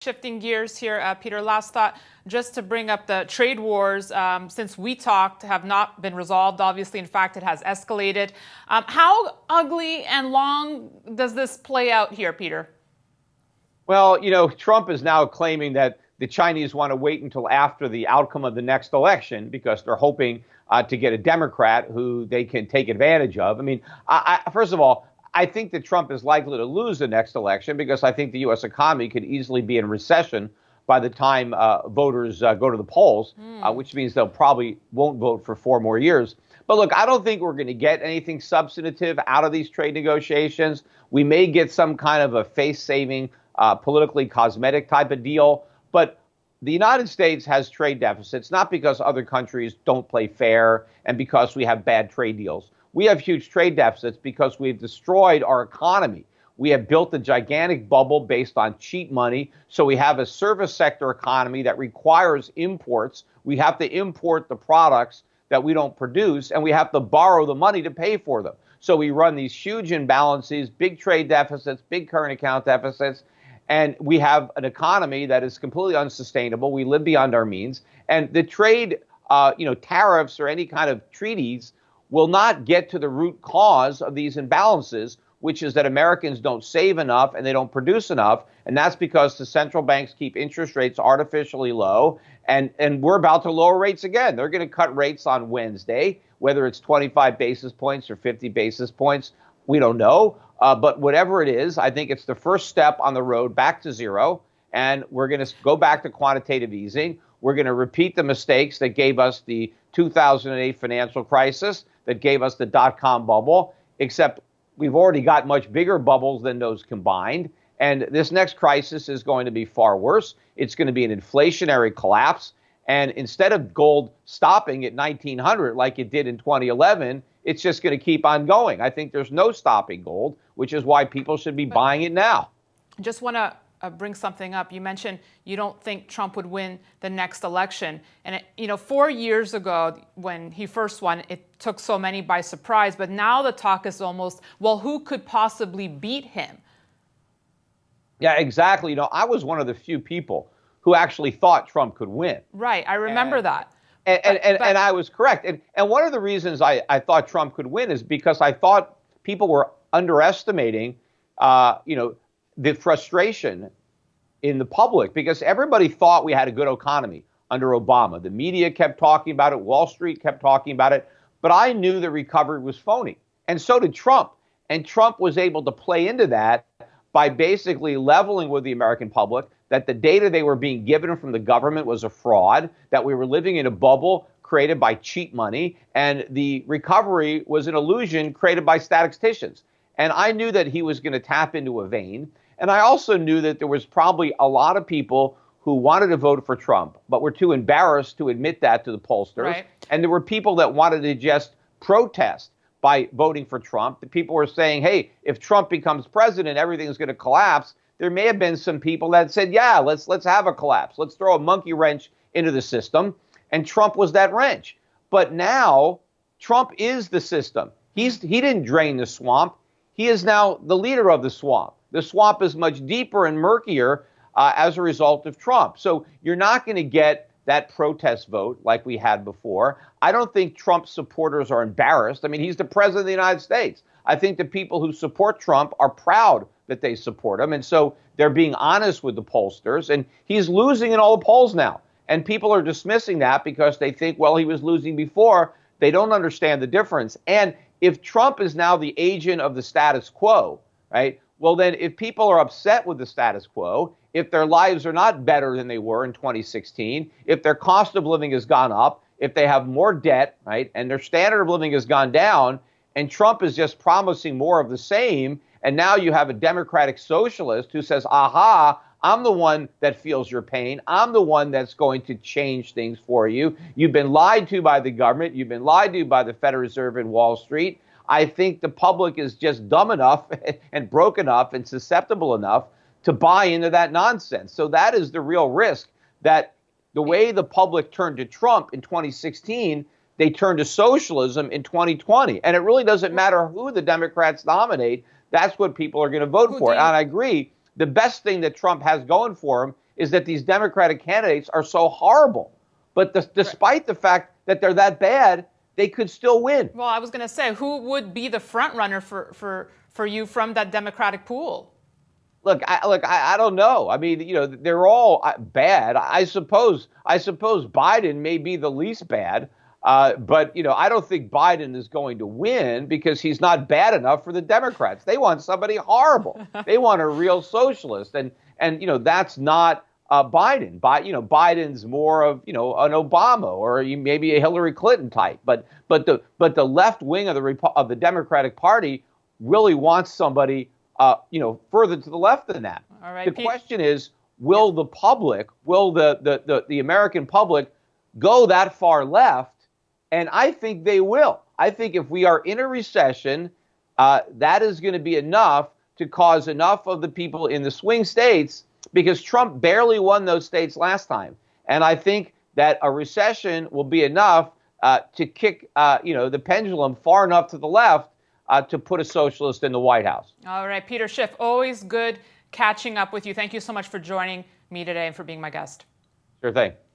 Shifting gears here, Peter, last thought, just to bring up the trade wars, since we talked, have not been resolved, obviously. In fact, it has escalated. How ugly and long does this play out here, Peter? Well, Trump is now claiming that the Chinese want to wait until after the outcome of the next election because they're hoping to get a Democrat who they can take advantage of. I mean, first of all, I think that Trump is likely to lose the next election because I think the U.S. economy could easily be in recession by the time voters go to the polls, which means they'll probably won't vote for 4 more years. But look, I don't think we're going to get anything substantive out of these trade negotiations. We may get some kind of a face-saving, politically cosmetic type of deal. But the United States has trade deficits, not because other countries don't play fair and because we have bad trade deals. We have huge trade deficits because we've destroyed our economy. We have built a gigantic bubble based on cheap money. So we have a service sector economy that requires imports. We have to import the products that we don't produce, and we have to borrow the money to pay for them. So we run these huge imbalances, big trade deficits, big current account deficits, and we have an economy that is completely unsustainable. We live beyond our means. And the trade, tariffs or any kind of treaties will not get to the root cause of these imbalances, which is that Americans don't save enough and they don't produce enough. And that's because the central banks keep interest rates artificially low. And we're about to lower rates again. They're going to cut rates on Wednesday, whether it's 25 basis points or 50 basis points. We don't know. But whatever it is, I think it's the first step on the road back to zero. And we're going to go back to quantitative easing. We're going to repeat the mistakes that gave us the 2008 financial crisis, that gave us the dot-com bubble, except we've already got much bigger bubbles than those combined. And this next crisis is going to be far worse. It's going to be an inflationary collapse. And instead of gold stopping at 1900 like it did in 2011, it's just going to keep on going. I think there's no stopping gold, which is why people should be buying it now. Just want to bring something up. You mentioned you don't think Trump would win the next election. And, 4 years ago, when he first won, it took so many by surprise. But now the talk is almost, well, who could possibly beat him? Yeah, exactly. I was one of the few people who actually thought Trump could win. Right. I remember that. And I was correct. And one of the reasons I thought Trump could win is because I thought people were underestimating, the frustration in the public, because everybody thought we had a good economy under Obama. The media kept talking about it. Wall Street kept talking about it. But I knew the recovery was phony. And so did Trump. And Trump was able to play into that by basically leveling with the American public that the data they were being given from the government was a fraud, that we were living in a bubble created by cheap money, and the recovery was an illusion created by statisticians. And I knew that he was going to tap into a vein. And I also knew that there was probably a lot of people who wanted to vote for Trump, but were too embarrassed to admit that to the pollsters. Right. And there were people that wanted to just protest by voting for Trump. The people were saying, hey, if Trump becomes president, everything's going to collapse. There may have been some people that said, yeah, let's have a collapse. Let's throw a monkey wrench into the system. And Trump was that wrench. But now Trump is the system. He didn't drain the swamp. He is now the leader of the swamp. The swamp is much deeper and murkier as a result of Trump. So you're not going to get that protest vote like we had before. I don't think Trump supporters are embarrassed. I mean, he's the president of the United States. I think the people who support Trump are proud that they support him. And so they're being honest with the pollsters. And he's losing in all the polls now. And people are dismissing that because they think, well, he was losing before. They don't understand the difference. And if Trump is now the agent of the status quo, right? Well, then if people are upset with the status quo, if their lives are not better than they were in 2016, if their cost of living has gone up, if they have more debt, right, and their standard of living has gone down, and Trump is just promising more of the same, and now you have a Democratic socialist who says, aha, I'm the one that feels your pain. I'm the one that's going to change things for you. You've been lied to by the government. You've been lied to by the Federal Reserve and Wall Street. I think the public is just dumb enough and broke enough and susceptible enough to buy into that nonsense. So that is the real risk, that the way the public turned to Trump in 2016, they turned to socialism in 2020. And it really doesn't matter who the Democrats nominate. That's what people are going to vote for. And I agree. The best thing that Trump has going for him is that these Democratic candidates are so horrible. But despite the fact that they're that bad, they could still win. Well, I was going to say, who would be the front runner for you from that Democratic pool? Look, I don't know. I mean, they're all bad. I suppose Biden may be the least bad, but I don't think Biden is going to win because he's not bad enough for the Democrats. They want somebody horrible. They want a real socialist, and that's not Biden. Biden's more of an Obama or maybe a Hillary Clinton type. But the left wing of the Democratic Party really wants somebody further to the left than that. All right, the question is, will the public, will the American public go that far left? And I think they will. I think if we are in a recession, that is going to be enough to cause enough of the people in the swing states, because Trump barely won those states last time. And I think that a recession will be enough to kick the pendulum far enough to the left to put a socialist in the White House. All right, Peter Schiff, always good catching up with you. Thank you so much for joining me today and for being my guest. Sure thing.